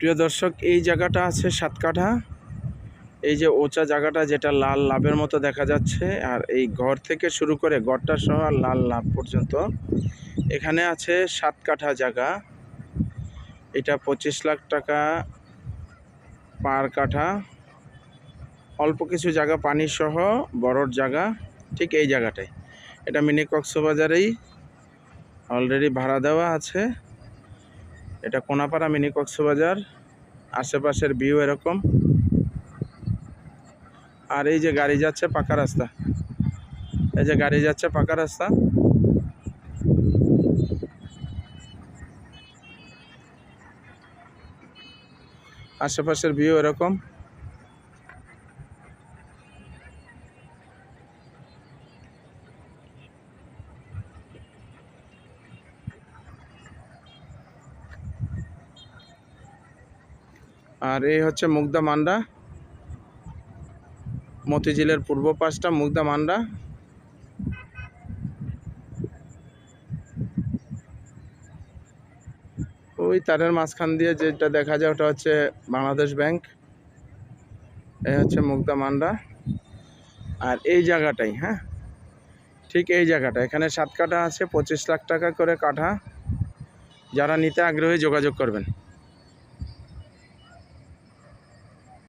প্রিয় দর্শক, এই জায়গাটা আছে 7 কাঠা। এই যে ওচা জায়গাটা যেটা লাল লাভের মতো দেখা যাচ্ছে, আর এই ঘর থেকে শুরু করে ঘরটা সহ লাল লাভ পর্যন্ত এখানে আছে 7 কাঠা জায়গা। এটা 25 লাখ টাকা পার কাঠা। অল্প কিছু জায়গা পানি সহ বড়র জায়গা ঠিক এই জায়গাটায়। এটা মিনি কক্সবাজারেই অলরেডি ভাড়া দেওয়া আছে। এটা কোনাপাড়া মিনি কক্সবাজার। আশেপাশের ভিউ এরকম। আর এই যে গাড়ি যাচ্ছে পাকা রাস্তা, এই যে গাড়ি যাচ্ছে পাকা রাস্তা। আশেপাশের ভিউ এরকম। আর এই হচ্ছে মুগদা মান্ডা, মতিঝিলের পূর্ব পাশটা মুগদা মান্ডা। ওই তারের মাঝখান দিয়ে যেটা দেখা যায় ওটা হচ্ছে বাংলাদেশ ব্যাংক। এই হচ্ছে মুগদা মান্ডা। আর এই জায়গাটাই, হ্যাঁ ঠিক এই জায়গাটা, এখানে 7 কাঠা আছে, 25 লাখ টাকা করে কাঠা। যারা নিতে আগ্রহী যোগাযোগ করবেন।